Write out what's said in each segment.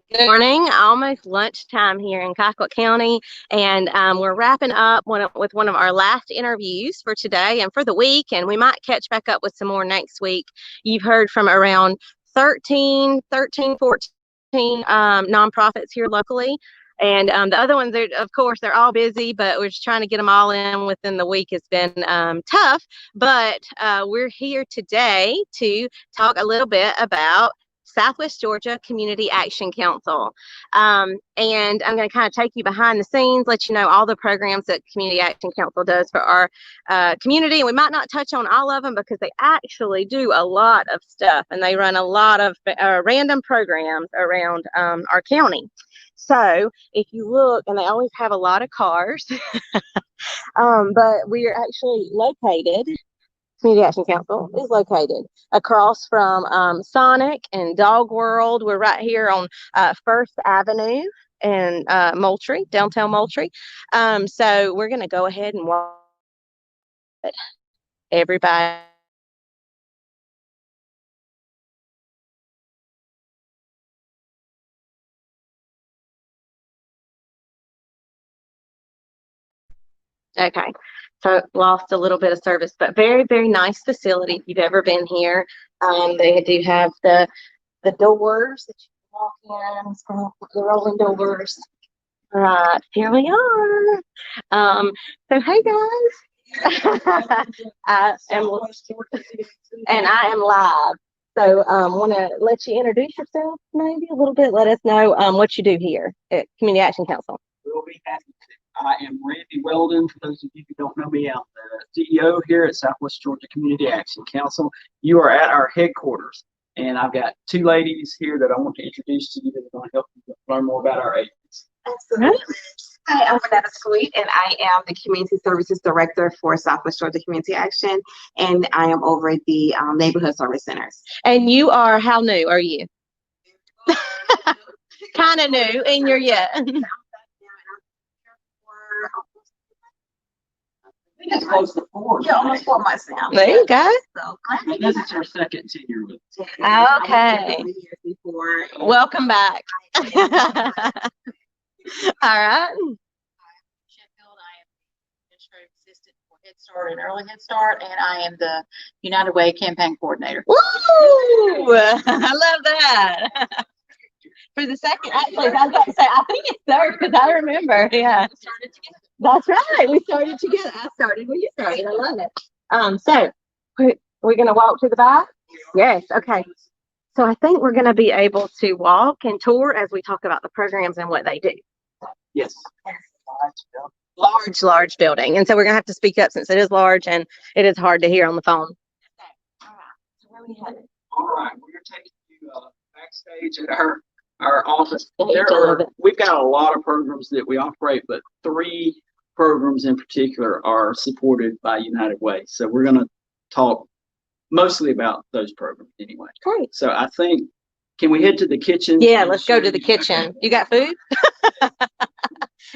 Good morning, almost lunchtime here in Colquitt County, and we're wrapping up with one of our last interviews for today and for the week, and we might catch back up with some more next week. You've heard from around 14 nonprofits here locally, and the other ones, of course, they're all busy, but we're just trying to get them all in within the week. It's been tough, but we're here today to talk a little bit about Southwest Georgia Community Action Council. And I'm going to kind of take you behind the scenes, let you know all the programs that Community Action Council does for our community. And we might not touch on all of them because they actually do a lot of stuff, and they run a lot of random programs around our county. So if you look, and they always have a lot of cars, but we are actually located, Community Action Council is located across from Sonic and Dog World. We're right here on First Avenue in Moultrie, downtown Moultrie. So we're going to go ahead and walk everybody. Okay, so lost a little bit of service, but very, very nice facility if you've ever been here. They do have the doors that you can walk in, so the rolling doors. Right, here we are. So hey guys, I am, and I am live. So want to let you introduce yourself maybe a little bit. Let us know what you do here at Community Action Council. We'll be happy to. I am Randy Weldon. For those of you who don't know me, I'm the CEO here at Southwest Georgia Community Action Council. You are at our headquarters, and I've got two ladies here that I want to introduce to you that are going to help you learn more about our agency. Absolutely. Hi, I'm Renetta Sweet, and I am the Community Services Director for Southwest Georgia Community Action, and I am over at the Neighborhood Service Centers. And you are, how new are you? Kind of new in your yet. I think it's close to 4. Yeah, almost 4 months now. There you go. So And this is our second tenure with us. Okay. Before. Welcome back. All right. Sheffield. I am administrative assistant for Head Start and Early Head Start, and I am the United Way campaign coordinator. Woo! I love that. For the second, actually, I was about to say, I think it's third because I remember. Yeah. That's right. We started together. I started when you started. I love it. So we're going to walk to the back? Yes. Okay. So I think we're going to be able to walk and tour as we talk about the programs and what they do. Yes. Large building. And so we're going to have to speak up since it is large and it is hard to hear on the phone. All right. So where are we headed? All right. We're taking you backstage at our office. We've got a lot of programs that we operate, but 3 programs in particular are supported by United Way. So we're going to talk mostly about those programs anyway. Great. So I think, can we head to the kitchen? Yeah, let's go to the kitchen. You got food?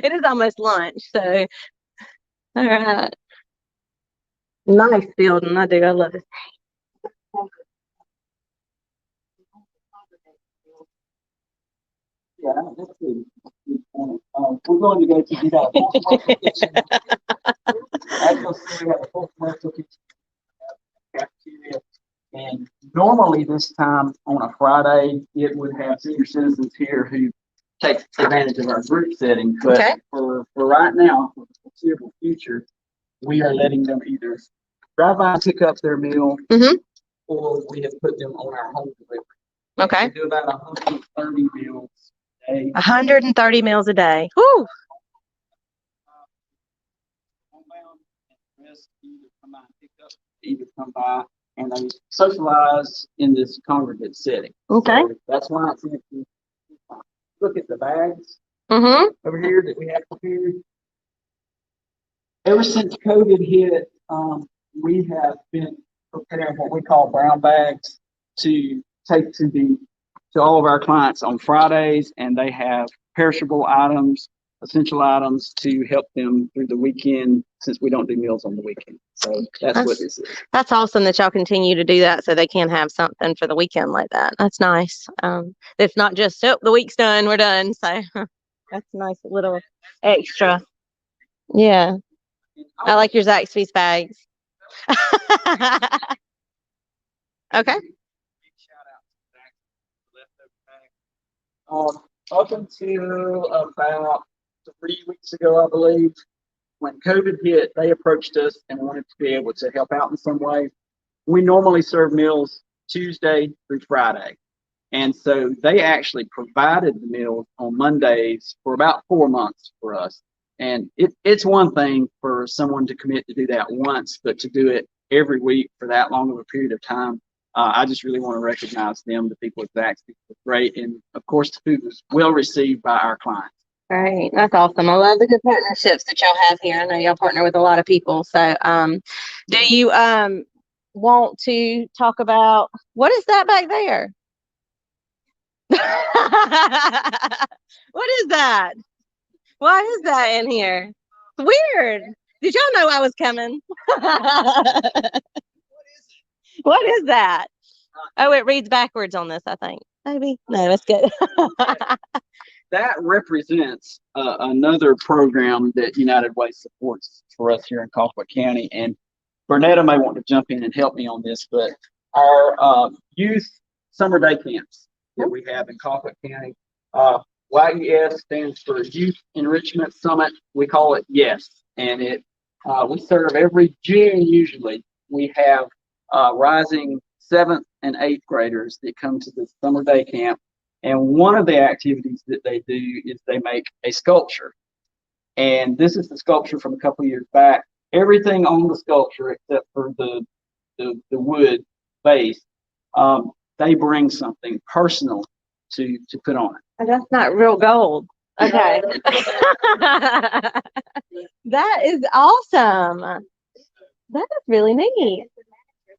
It is almost lunch, so all right. Nice building. I do. I love it. Yeah, that's good. We're going to go to that full commercial kitchen. As you'll see, we have a full commercial kitchen, cafeteria, and normally this time on a Friday, it would have senior citizens here who take advantage of our group setting. But Okay. for right now, for the foreseeable future, we are letting them either drive by and pick up their meal, or we have put them on our home delivery. Okay. We do about 130 meals a day. 130 meals a day. Woo! Homebound and rest either come by and pick up, either come by and they socialize in this congregate setting. Okay. So that's why it's interesting. Look at the bags Mm-hmm. over here that we have prepared. Ever since COVID hit, we have been preparing what we call brown bags to take to all of our clients on Fridays, and they have perishable items essential items to help them through the weekend since we don't do meals on the weekend. So that's what this is. That's awesome that y'all continue to do that so they can have something for the weekend like that. That's nice. It's not just, oh, the week's done, we're done. So that's a nice little extra. Yeah. I like your Zaxby's bags. Okay. Up until about 3 weeks ago, I believe, when COVID hit, they approached us and wanted to be able to help out in some way. We normally serve meals Tuesday through Friday. And so they actually provided the meals on Mondays for about 4 months for us. And it's one thing for someone to commit to do that once, but to do it every week for that long of a period of time, I just really want to recognize them. The people at Zaxby's were great. And of course, the food was well received by our clients. Right. That's awesome. I love the good partnerships that y'all have here. I know y'all partner with a lot of people. So, do you want to talk about what is that back there? What is that? Why is that in here? It's weird. Did y'all know I was coming? What is that? Oh, it reads backwards on this, I think. Maybe. No, that's good. That represents another program that United Way supports for us here in Colquitt County. And Bernetta may want to jump in and help me on this, but our youth summer day camps that we have in Colquitt County, YES stands for Youth Enrichment Summit. We call it YES, and we serve every June. Usually, we have rising 7th and 8th graders that come to the summer day camp. And one of the activities that they do is they make a sculpture. And this is the sculpture from a couple of years back. Everything on the sculpture, except for the wood base, they bring something personal to put on it. Oh, that's not real gold. Okay. That is awesome. That is really neat.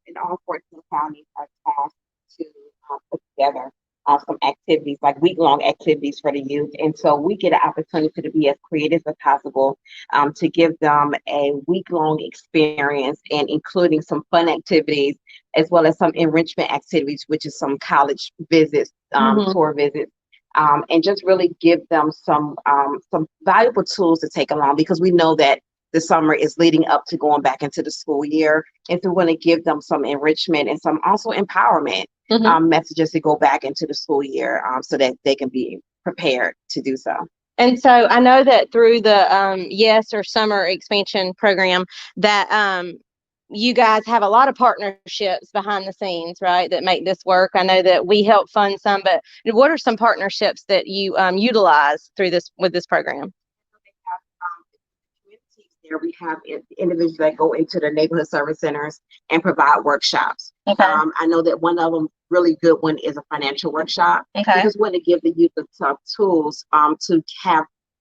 And all 14 counties are tasked to put together some activities, like week-long activities for the youth. And so we get an opportunity to be as creative as possible to give them a week-long experience, and including some fun activities as well as some enrichment activities, which is some college visits, tour visits. And just really give them some valuable tools to take along, because we know that the summer is leading up to going back into the school year. And so we want to give them some enrichment and some also empowerment messages to go back into the school year so that they can be prepared to do so. And so I know that through the YES or summer expansion program that you guys have a lot of partnerships behind the scenes, right, that make this work. I know that we help fund some, but what are some partnerships that you utilize through with this program? We have individuals that go into the neighborhood service centers and provide workshops. Okay. I know that one of them, really good one, is a financial workshop. Okay. We just want to give the youth the tools to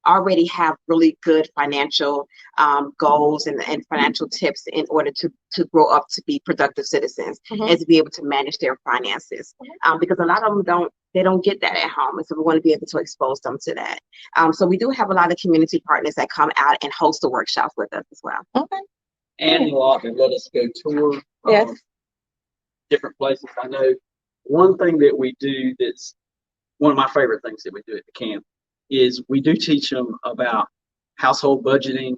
already have really good financial goals and financial tips in order to grow up to be productive citizens and to be able to manage their finances. Because a lot of them don't get that at home. And so we want to be able to expose them to that. So we do have a lot of community partners that come out and host the workshops with us as well. Okay. And a lot that let us go tour different places. I know one thing that we do that's one of my favorite things that we do at the camp is we do teach them about household budgeting.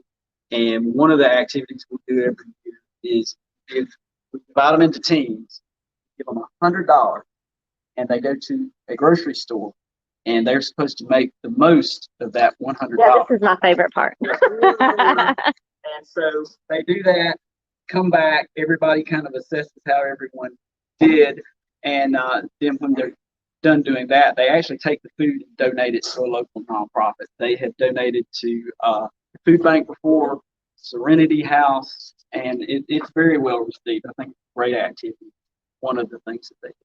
And one of the activities we do every year is if we divide them into teams, give them $100, and they go to a grocery store, and they're supposed to make the most of that $100. Yeah, this is my favorite part. And so they do that, come back, everybody kind of assesses how everyone did, and then when they're done doing that, they actually take the food and donate it to a local nonprofit. They have donated to the food bank before, Serenity House, and it's very well received. I think it's a great activity. One of the things that they do.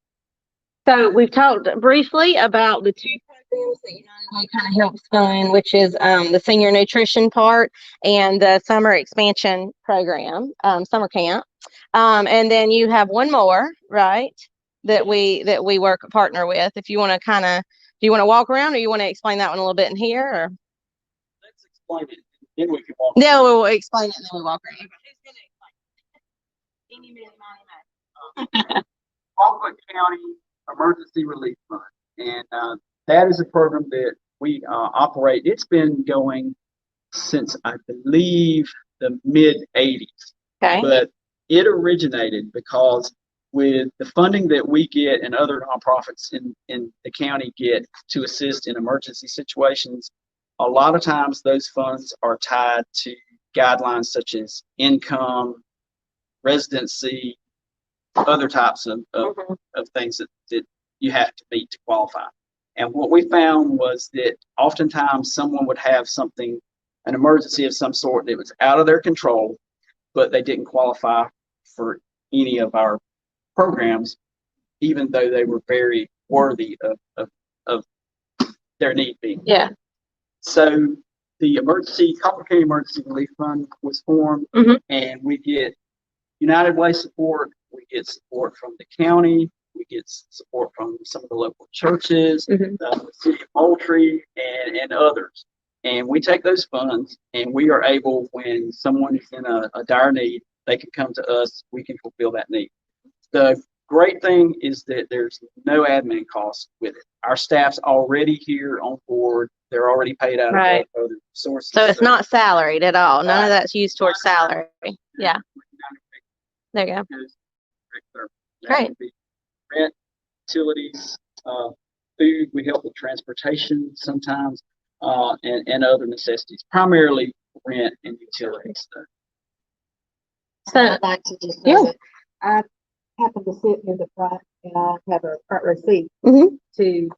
So we've talked briefly about the two programs that United Way kind of helps fund, which is the senior nutrition part and the summer expansion program, summer camp. And then you have one more, right, that we partner with. If you want to do you want to walk around, or you want to explain that one a little bit in here? Or? explain it, then we can walk. Yeah, we'll explain it and then we walk around. Who's gonna explain it? Any, many, miny, Colquitt County Emergency Relief Fund, and that is a program that we operate. It's been going since I believe the mid '80s, Okay. but it originated because with the funding that we get and other nonprofits in the county get to assist in emergency situations, a lot of times those funds are tied to guidelines such as income, residency, other types of things that you have to meet to qualify. And what we found was that oftentimes someone would have something, an emergency of some sort that was out of their control, but they didn't qualify for any of our programs, even though they were very worthy of their need being. Yeah. So the Colquitt County Emergency Relief Fund was formed, and we get United Way support, we get support from the county, we get support from some of the local churches, the city of Moultrie, and others. And we take those funds, and we are able, when someone is in a dire need, they can come to us, we can fulfill that need. The great thing is that there's no admin cost with it. Our staff's already here on board. They're already paid out of other sources. So it's not salaried at all. None of that's used towards salary. Yeah. There you go. Great. Rent, utilities, food. We help with transportation sometimes, and other necessities, primarily rent and utilities. So I'd like to just say that I happen to sit near the front and I have a front row seat to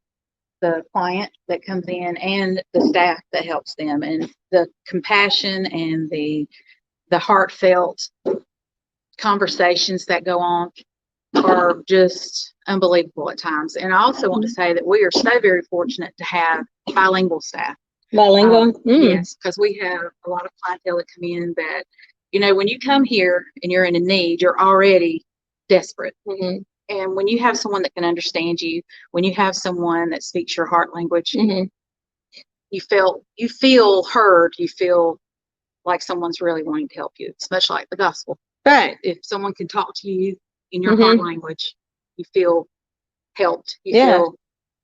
the client that comes in and the staff that helps them, and the compassion and the heartfelt conversations that go on are just unbelievable at times. And I also want to say that we are so very fortunate to have bilingual staff. bilingual. Yes, because we have a lot of clientele that come in that, you know, when you come here and you're in a need, you're already desperate. And when you have someone that can understand you, when you have someone that speaks your heart language, you feel heard, you feel like someone's really wanting to help you. It's much like the gospel. Right. If someone can talk to you in your heart language, you feel helped, you feel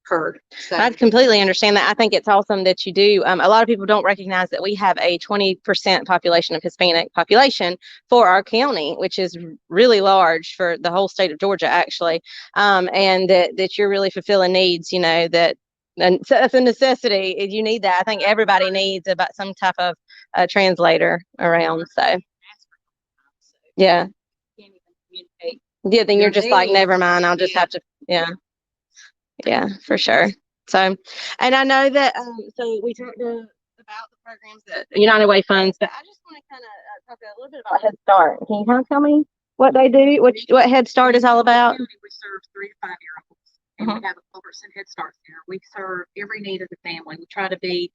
heard. So I completely understand that. I think it's awesome that you do. A lot of people don't recognize that we have a 20% population of Hispanic population for our county, which is really large for the whole state of Georgia, actually. And that you're really fulfilling needs, you know, and so that's a necessity. If you need that, I think everybody needs about some type of translator around. So yeah. can't even communicate. Yeah, then you're just like, needs. never mind. I'll just have to, yeah, for sure. So, and I know that, so we talked about the programs that United Way funds, but I just want to kind of talk a little bit about Head Start. Can you kind of tell me what they do, what Head Start is all about? We serve 3 to 5 year olds, and we have a Culverson Head Start Center. We serve every need of the family. We try to be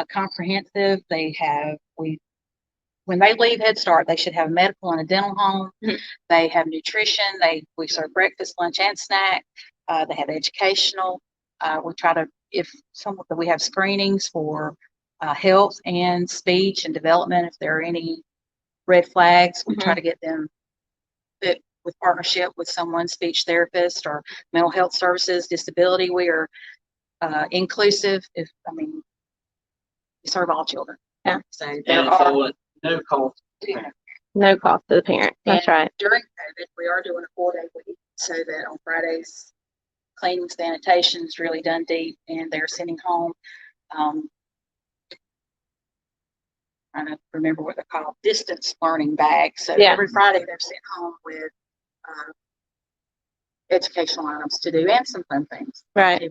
comprehensive. When they leave Head Start, they should have a medical and a dental home. They have nutrition. We serve breakfast, lunch, and snack. They have educational. We try to, we have screenings for health and speech and development. If there are any red flags, we try to get them fit with partnership with someone, speech therapist or mental health services, disability. We are inclusive. We serve all children. Yeah. So there are no cost to the parent. No cost to the parent. That's right. During COVID, we are doing a 4-day week so that on Fridays, cleaning, sanitation is really done deep, and they're sending home. I don't remember what they're called, distance learning bags. So every Friday they're sent home with educational items to do and some fun things. Right.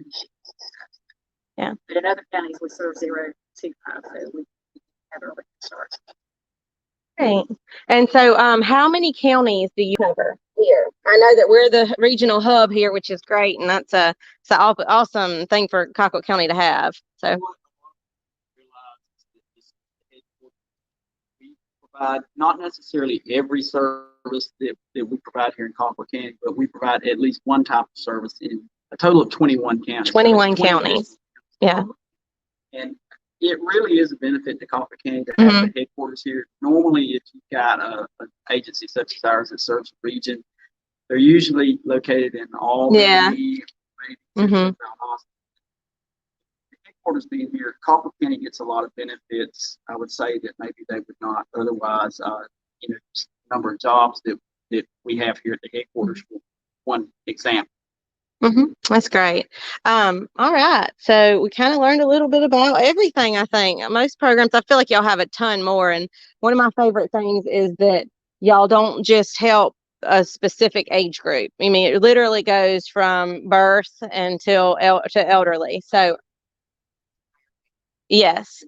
Yeah. But in other counties, we serve 0 to 5, so we have early starts. Right. And so, how many counties do you cover here? I know that we're the regional hub here, which is great, and that's it's an awesome thing for Colquitt County to have. So, we provide not necessarily every service that we provide here in Colquitt County, but we provide at least one type of service in a total of 21 counties. 21 counties. Yeah. And it really is a benefit to Colquitt County to have the headquarters here. Normally, if you've got an agency such as ours that serves the region, they're usually located in Albany, maybe the headquarters being here, Colquitt County gets a lot of benefits. I would say that maybe they would not otherwise. Just the number of jobs that we have here at the headquarters. For one example. That's great. All right. So we kind of learned a little bit about everything, I think. Most programs, I feel like y'all have a ton more. And one of my favorite things is that y'all don't just help a specific age group. I mean, it literally goes from birth until to elderly. So, yes.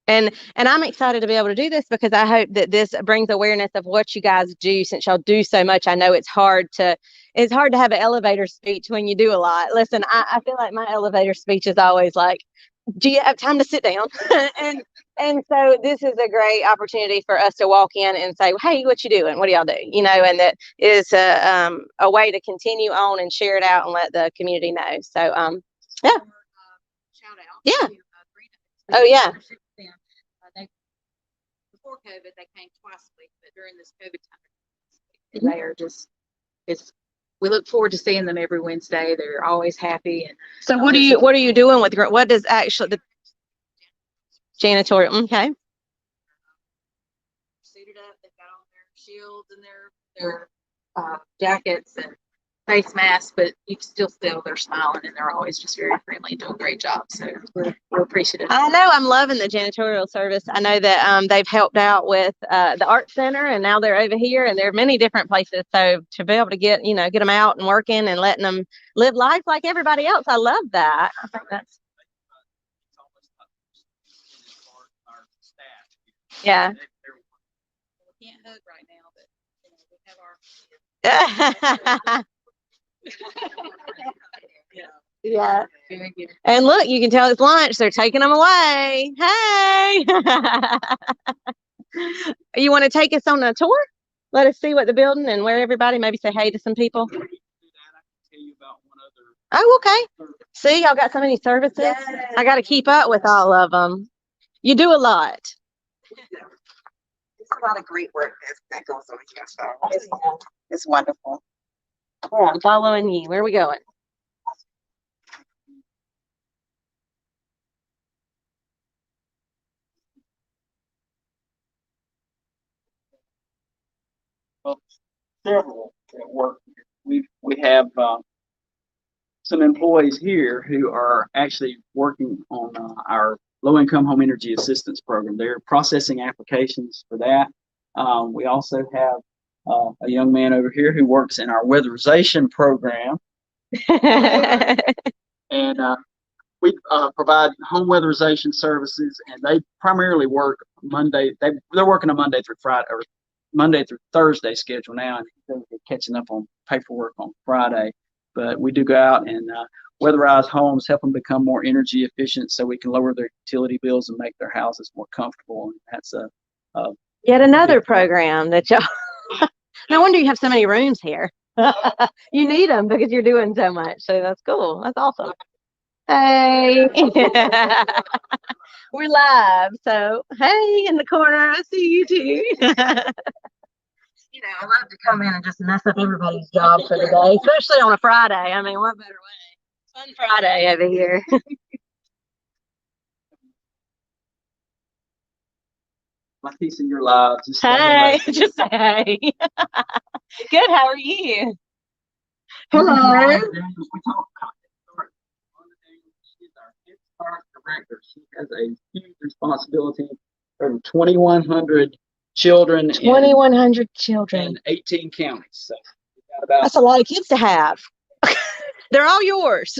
And I'm excited to be able to do this because I hope that this brings awareness of what you guys do, since y'all do so much. I know it's hard to have an elevator speech when you do a lot. Listen, I feel like my elevator speech is always like, do you have time to sit down? and so this is a great opportunity for us to walk in and say, hey, what you doing? What do y'all do? And that is a way to continue on and share it out and let the community know. So, yeah. Shout out. Yeah. To, Oh, yeah. Before COVID, they came twice a week, but during this COVID time, they are just, we look forward to seeing them every Wednesday. They're always happy. And so what are you doing with, what does actually the janitorial? Okay. Suited up, they've got on their shields and their jackets and face masks, but you can still they're smiling and they're always just very friendly, doing a great job. So we're appreciative. I know, I'm loving the janitorial service. I know that they've helped out with the art center, and now they're over here, and there are many different places. So to be able to get them out and working and letting them live life like everybody else, I love that. I think that's yeah. We can't hug right now, but we have our Yeah. very good. And look, you can tell it's lunch. They're taking them away. Hey. You want to take us on a tour? Let us see what the building and where everybody, maybe say hey to some people. Oh, okay. See, y'all got so many services. Yes. I got to keep up with all of them. You do a lot. It's a lot of great work that goes on here. So it's wonderful. Yeah, I'm following you. Where are we going? Well, several at work. We have some employees here who are actually working on our low-income home energy assistance program. They're processing applications for that. We also have a young man over here who works in our weatherization program. And we provide home weatherization services, and they primarily work Monday. They're working a Monday through Friday, or Monday through Thursday schedule now, and they're catching up on paperwork on Friday. But we do go out and weatherize homes, help them become more energy efficient, so we can lower their utility bills and make their houses more comfortable. And that's yet another program that y'all. No wonder you have so many rooms here. You need them because you're doing so much. So that's cool. That's awesome. Hey. We're live. So, hey, in the corner, I see you too. I love to come in and just mess up everybody's job for the day, especially on a Friday. I mean, what better way? Fun Friday over here. my piece in your lives. Hey, just say hey. Good, how are you? Hello. We talk about she's our Head Start director. She has a huge responsibility for 2,100 children. 2,100 children. In 18 counties. So that's a lot of kids to have. They're all yours.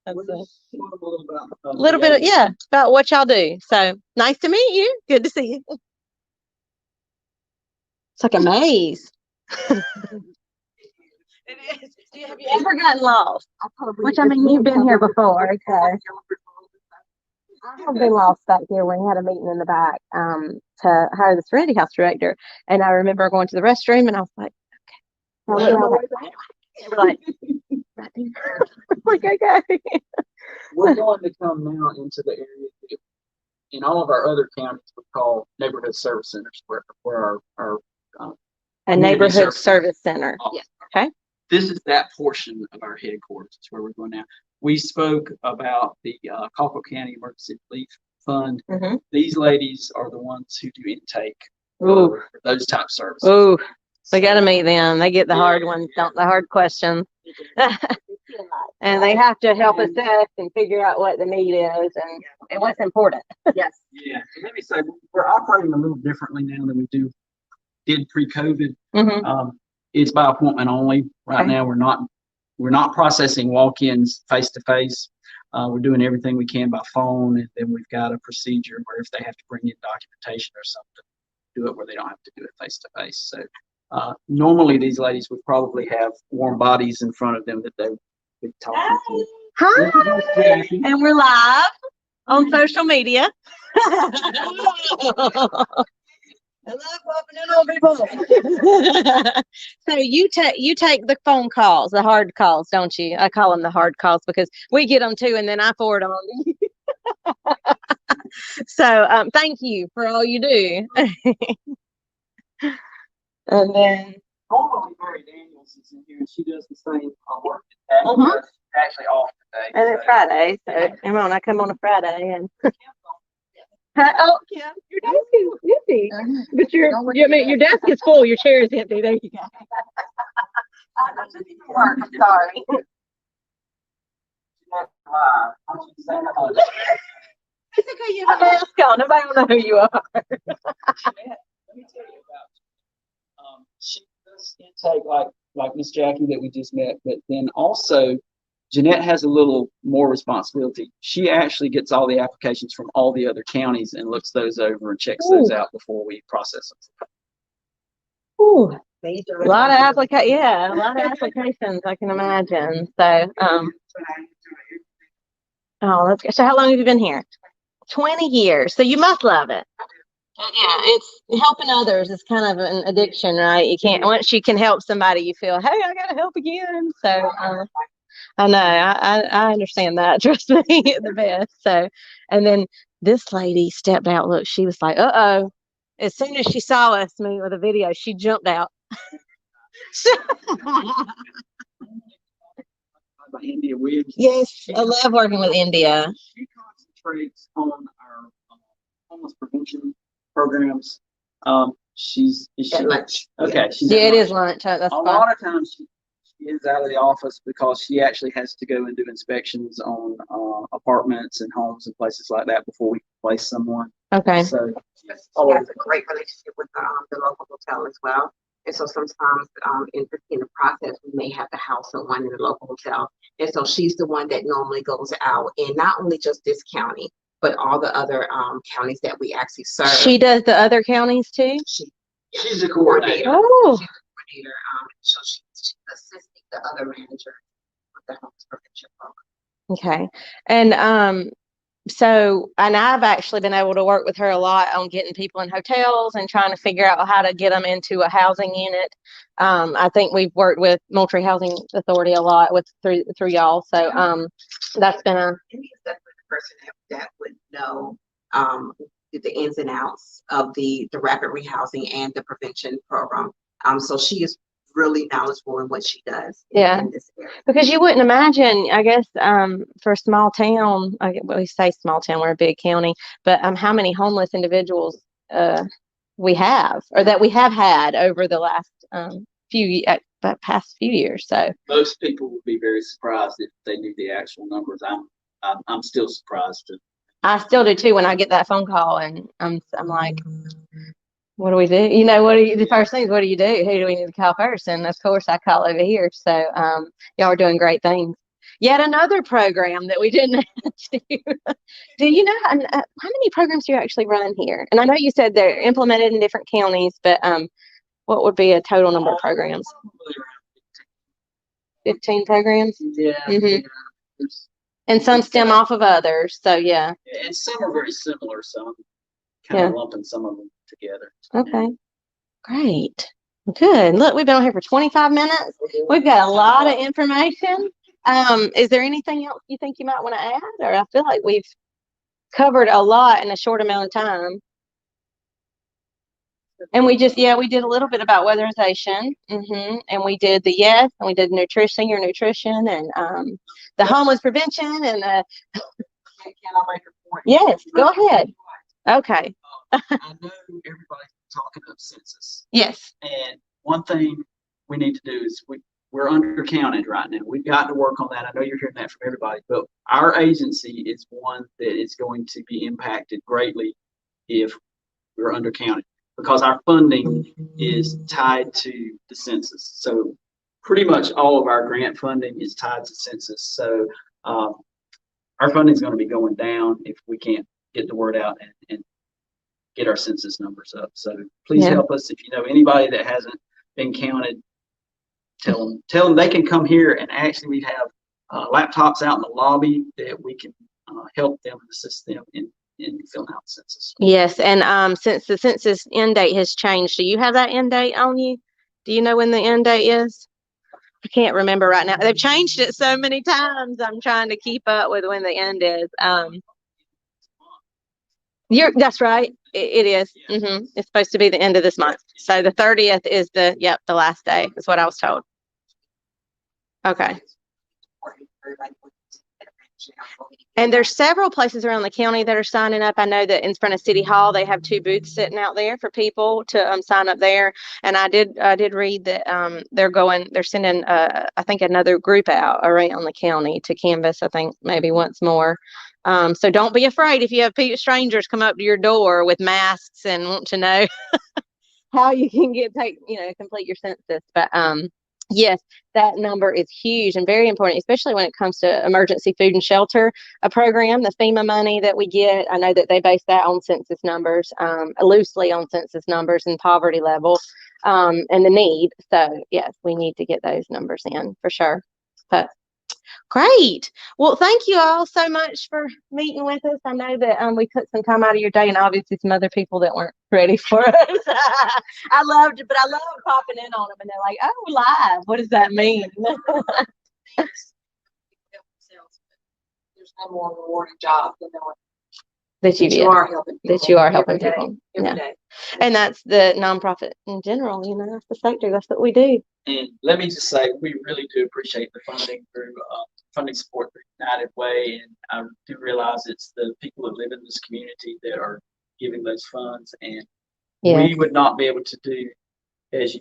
A little bit, yeah, about what y'all do. So nice to meet you. Good to see you. It's like a maze. It is. Have you ever gotten lost? Which, I mean, you've been here before. Okay. I have been lost back here when we had a meeting in the back to hire the Serenity House director. And I remember going to the restroom and I was like, okay. We're like, right there. Like, okay. We're going to come now into the area that in all of our other counties we call neighborhood service centers, where our A neighborhood service center. are. Yeah. Okay. This is that portion of our headquarters. It's where we're going now. We spoke about the Colquitt County Emergency Relief Fund. Mm-hmm. These ladies are the ones who do intake Ooh. for those type services. Ooh. We got to meet them. They get the hard ones, don't the hard questions. And they have to help assess and figure out what the need is and what's important. Yes. Yeah. And let me say, we're operating a little differently now than we did pre-COVID. Mm-hmm. It's by appointment only. Right Okay. now, we're not processing walk-ins face to face. We're doing everything we can by phone, and then we've got a procedure where if they have to bring in documentation or something, do it where they don't have to do it face to face. So normally these ladies would probably have warm bodies in front of them that they would be talking to. Hi. And we're live on social media. I love popping in on people. So you take the phone calls, the hard calls, don't you? I call them the hard calls because we get them too, and then I forward them on to you. So thank you for all you do. And then Normally Mary Daniels is in here, and she does the same work that Mhm. does. Actually off today. and it's Friday, so I come on a Friday and. Oh, yeah, your desk is empty, but your desk is full. Your chair is empty. There you go. I'm just even work. I'm sorry. It's okay. You have a mask on. Nobody will know who you are. Let me tell you about she does intake like Miss Jackie that we just met, but then also Jeanette has a little more responsibility. She actually gets all the applications from all the other counties and looks those over and checks those out before we process them. Ooh, a lot of a lot of applications. I can imagine. So, oh, that's good. So, how long have you been here? 20 years. So you must love it. Yeah, it's helping others is kind of an addiction, right? You can't once you can help somebody, you feel, hey, I gotta help again. So I know, I understand that. Trust me, the best. So, and then this lady stepped out. Look, she was like, uh-oh. As soon as she saw us meet with a video, she jumped out. India Williams. Yes, I love working with India. She concentrates on our homeless prevention programs. She's At lunch. okay. She's Yeah, at it lunch. is lunch. That's A fine. lot of times she is out of the office because she actually has to go and do inspections on apartments and homes and places like that before we place someone. Okay. So She has a great relationship with the local hotel as well. And so sometimes in the process, we may have to house someone in the local hotel. And so she's the one that normally goes out in not only just this county, but all the other counties that we actually serve. She does the other counties too? she's a coordinator. Oh. She's a coordinator. So she's assisting the other manager with the homeless prevention program. Okay. And so, and I've actually been able to work with her a lot on getting people in hotels and trying to figure out how to get them into a housing unit. I think we've worked with Moultrie Housing Authority a lot through y'all. So that's been a He's definitely the person that would know the ins and outs of the rapid rehousing and the prevention program. So she is really knowledgeable in what she does. In this area. Because you wouldn't imagine, I guess, for a small town, we say small town, we're a big county, but how many homeless individuals we have, or that we have had over the last past few years. So Most people would be very surprised if they knew the actual numbers. I'm still surprised. I still do too when I get that phone call, and I'm like, what do we do? The first thing is, what do you do? Who do we need to call first? And of course, I call over here. So y'all are doing great things. Yet another program that we didn't have to do. Do you know how many programs do you actually run here? And I know you said they're implemented in different counties, but what would be a total number of programs? 15 programs? Yeah. Mhm. Yeah. And some stem off of others. So yeah. And some are very similar, so I'm kind of lumping some of them together. Okay. Great. Good. Look, we've been on here for 25 minutes. We've got a lot of information. Is there anything else you think you might want to add? Or I feel like we've covered a lot in a short amount of time. And we did a little bit about weatherization. And we did the yes, and we did nutrition, your nutrition, and the homeless prevention, and the. Can I make a point? Yes, go ahead. Okay. I know everybody's talking of census. Yes. And one thing we need to do is we're undercounted right now. We've got to work on that. I know you're hearing that from everybody, but our agency is one that is going to be impacted greatly if we're undercounted, because our funding is tied to the census. So pretty much all of our grant funding is tied to census. So our funding is going to be going down if we can't get the word out and get our census numbers up. So please help us. If you know anybody that hasn't been counted, tell them they can come here, and actually we have laptops out in the lobby that we can help them and assist them in filling out the census. Yes, and since the census end date has changed, do you have that end date on you? Do you know when the end date is? I can't remember right now. They've changed it so many times. I'm trying to keep up with when the end is. That's right. It is. It's supposed to be the end of this month. So the 30th is the last day is what I was told. Okay. And there's several places around the county that are signing up. I know that in front of City Hall, they have 2 booths sitting out there for people to sign up there. And I did read that they're sending I think another group out around the county to canvass, I think maybe once more. So don't be afraid if you have strangers come up to your door with masks and want to know how you can complete your census. But yes, that number is huge and very important, especially when it comes to emergency food and shelter, a program, the FEMA money that we get. I know that they base that on census numbers, loosely on census numbers and poverty level, and the need. So yes, we need to get those numbers in for sure. But great. Well, thank you all so much for meeting with us. I know that we took some time out of your day, and obviously some other people that weren't ready for us. I loved popping in on them, and they're like, "Oh, we're live. What does that mean?" There's no more rewarding job than knowing that you are helping people. Every day. And that's the nonprofit in general. That's the sector. That's what we do. And let me just say, we really do appreciate the funding through funding support through United Way, and I do realize it's the people that live in this community that are giving those funds, and we would not be able to do, as you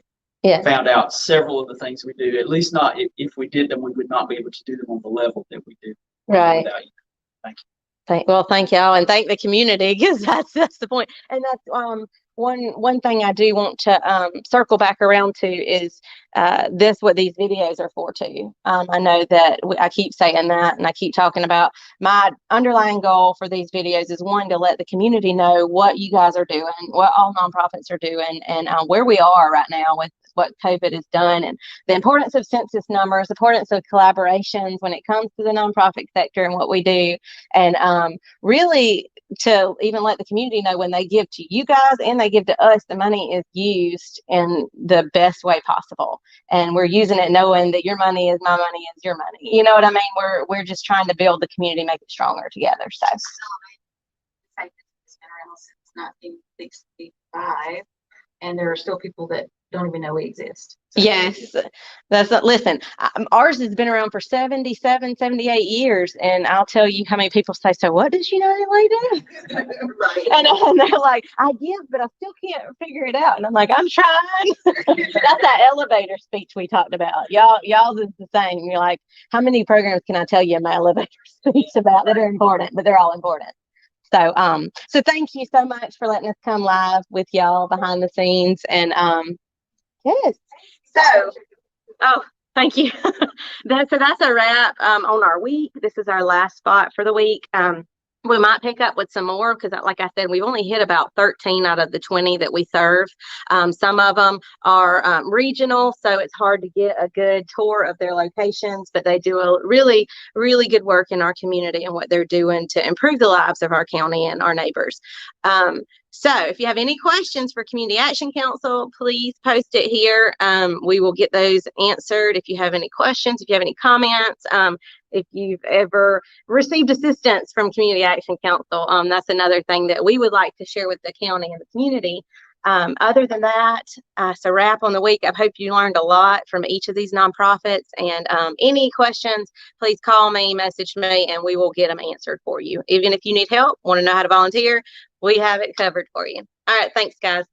found out, several of the things we do. At least not if we did them, we would not be able to do them on the level that we do. Right. Thank you. Thank y'all, and thank the community, because that's the point. And that's one thing I do want to circle back around to is what these videos are for too. I know that I keep saying that, and I keep talking about my underlying goal for these videos is, one, to let the community know what you guys are doing, what all nonprofits are doing, and where we are right now with what COVID has done, and the importance of census numbers, the importance of collaborations when it comes to the nonprofit sector and what we do, and really to even let the community know when they give to you guys and they give to us, the money is used in the best way possible, and we're using it knowing that your money is my money is your money. You know what I mean? We're just trying to build the community, make it stronger together. So it's been around since 1965, and there are still people that don't even know we exist. Yes, listen, ours has been around for 77, 78 years, and I'll tell you how many people say, "So what does United Way do?" Right. And they're like, "I give, but I still can't figure it out." And I'm like, "I'm trying." That's that elevator speech we talked about. Y'all's is the same. You're like, how many programs can I tell you in my elevator speech about that are important, but they're all important. So thank you so much for letting us come live with y'all behind the scenes, and yes. So, thank you. That's a wrap on our week. This is our last spot for the week. We might pick up with some more because, like I said, we've only hit about 13 out of the 20 that we serve. Some of them are regional, so it's hard to get a good tour of their locations, but they do a really, really good work in our community and what they're doing to improve the lives of our county and our neighbors. So if you have any questions for Community Action Council, please post it here. We will get those answered. If you have any questions, if you have any comments, if you've ever received assistance from Community Action Council, that's another thing that we would like to share with the county and the community. Other than that, it's a wrap on the week. I hope you learned a lot from each of these nonprofits. And any questions, please call me, message me, and we will get them answered for you. Even if you need help, want to know how to volunteer, we have it covered for you. All right, thanks, guys.